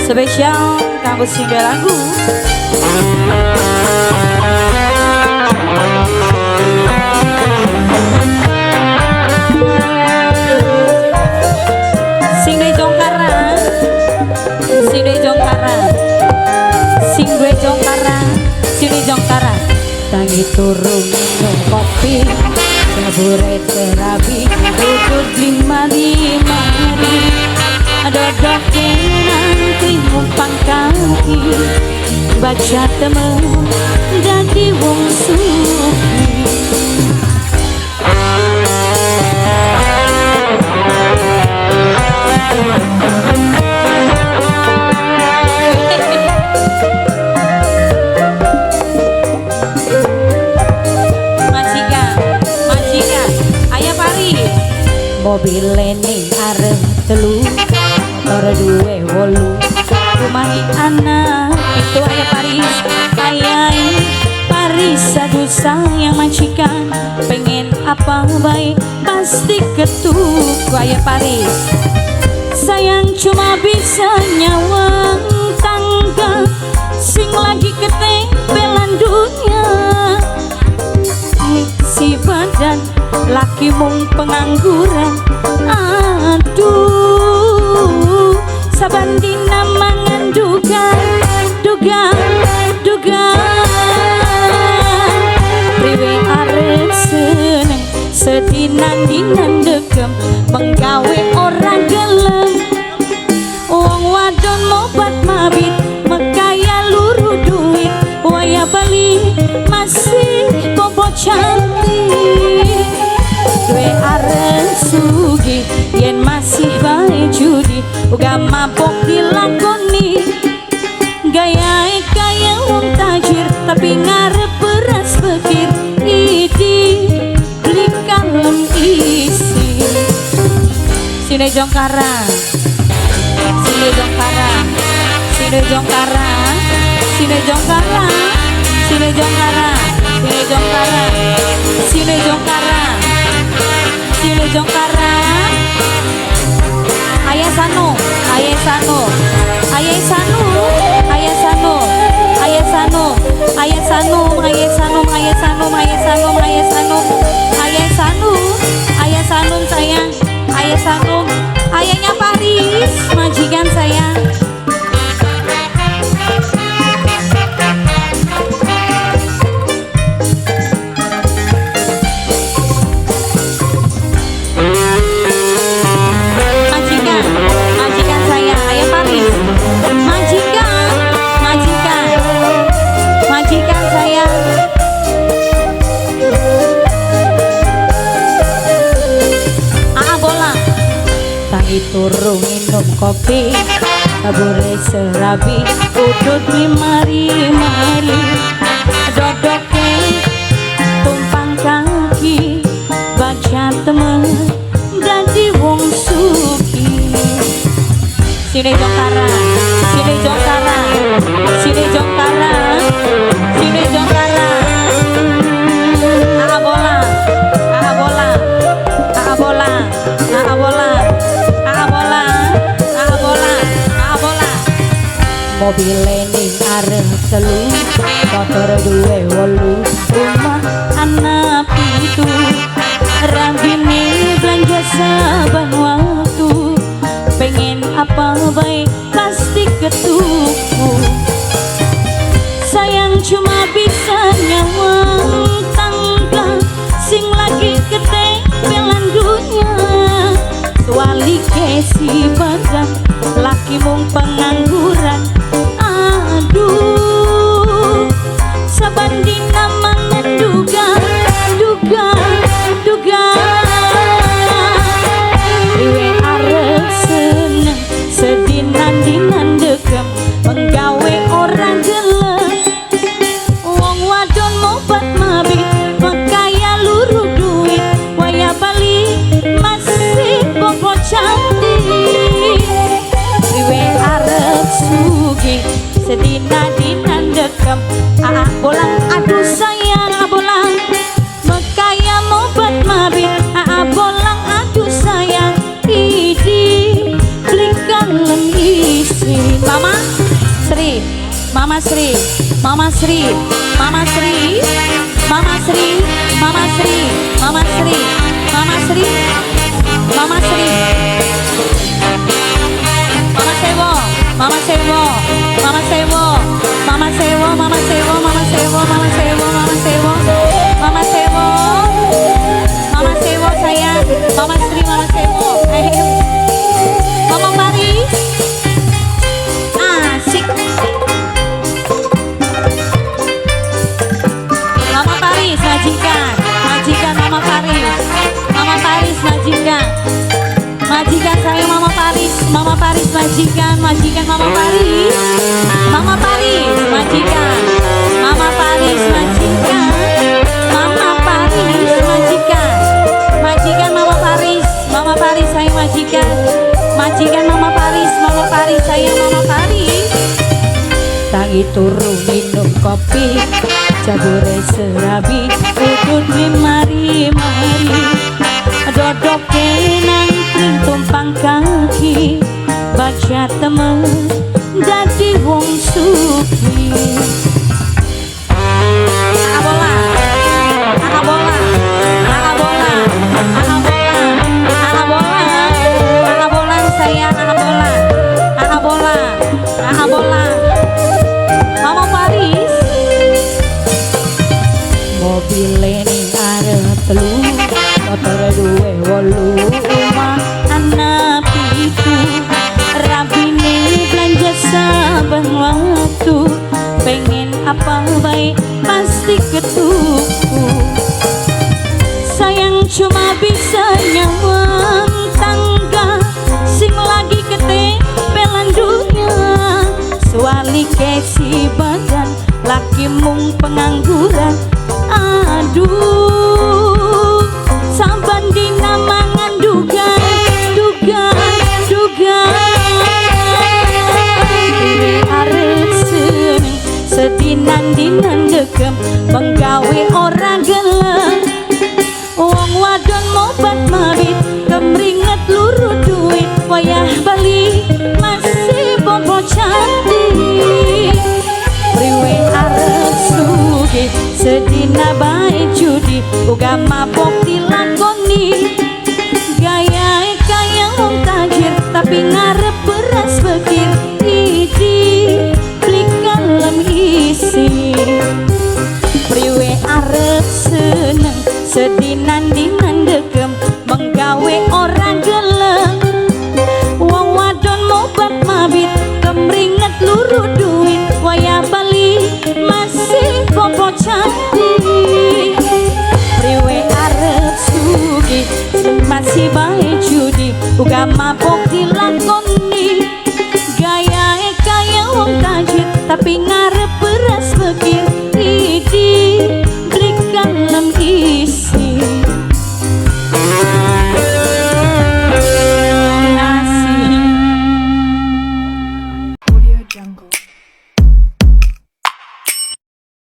Spesial kampus singgah lagu. Singde jongkara, singde jongkara, singde jongkara, singde jongkara. Tangi turun minum kopi, sabure terapi, duduk lima-lima hari. Dodok nanti mumpang kaki, baca temen jadi wong suki. Majikan, ayah pari. Mobil ning areng telu, motor duwe wolu, rumahi anak itu ayah Paris. Ayah Paris, aduh sayang majikan, pengen apa baik pasti ketuk ayah Paris. Sayang cuma bisa nyawang tangga, sing lagi ketempelan dunia. Si badan laki mung pengangguran, aduh saban dina mangan dugan priwe arep seneng sedinan-dinan dekem menggawe orang gelem. Wong wadon mobat mabit mekaya luru duit, waya bali masih bobo cantik. Dwe arep sugi yen masih bae judi, uga mabok dilakoni. Gayae kaya wong tajir tapi ngarep beras bekir, idi beli kalem isi. Sine jongkara, sine jongkara, sine jongkara, sine jongkara, sine jongkara, sine jongkara, sine jongkara, sine jongkara. Ayah Sanu, ayah Sanu, ayah Sanu, ayah Sanu, ayah Sanu, ayah Sanu, ayah Sanu, ayah Sanu, ayah Sanu, ayah Sanu, ayah Sanu, ayah Sanu sayang, ayah Sanu, ayahnya Paris, majikan saya. Turun minum kopi, kabure serabi, udut mari-mari, dodoke tumpang kaki, baca temen jadi wong suki. Sine jongkara, sine jongkara, sine jongkara, sine jongkara. Aha bola, aha bola, aha bola, aha bola. Mobil ning areng telu, motor duwe wolu, rumah anak pitu, rambine belanja saban waktu, pengen apa baik pasti ketuku. Sayang cuma bisa nyawang tangga, sing lagi ketempelan dunia. Wali kesi badan laki mung pengangguran, aduh saban dina mangan duga Mama Sri, Mama Sri, Mama Sri, Mama Sri, Mama Sri, Mama Sri, Mama Sri, Mama Sri, Mama Sewo, Mama Sewo, Mama Sewo, Mama Sewo, Mama Sewo, Mama Sewo, Mama Sewo, Mama Sewo, Mama Sewo, Mama Sewo sayang, Mama Sri, Mama Sewo, Mama Paris, asik. Mama Paris, majikan, majikan Mama Paris, Mama Paris, majikan, majikan saya Mama Paris, Mama Paris, majikan, majikan Mama Paris, Mama Paris, majikan, Mama Paris, majikan, Mama Paris, majikan, majikan Mama Paris, Mama Paris saya majikan, majikan Mama Paris, Mama Paris saya Mama Paris. Tangi turu minum kopi, jabure serabi, udut mari-mari, dodok kenang tumpang kaki, baca temen dadi wong suki. Akabola, akabola, akabola, akabola, akabola, akabola sayang, akabola, akabola, akabola. Mama Paris, mobil ning arep telu, motor duwe 8, omah anak 7, rabine belanja saben waktu, pengen apa baik pasti ketuku. Sayang cuma bisa nyawang tangga, sing lagi ketempelan dunia, suali kesi badan, laki mung pengangguran. Aduh, saban dina mangan dugan, dugan, dugan. Arep seneng, sedinan-dinan degem, menggawe ora gelem. Wong wadon mobat mabit, kemringet luru duit, wayah bali masih bobo cantik. Priwe arep sugih, sedina bae judi, uga mabok dilakoni. Gaya kaya wong tajir, tapi ngarep beras bekir, idi beli kalem isi. Priwe arep seneng, sedinan-dinan degem, menggawe orang gelem. Wong wadon mobat mabit, kemringet luru duit, wayah bali masih bobo cantik. Priwe arep sugih, masih bae judi, uga mabok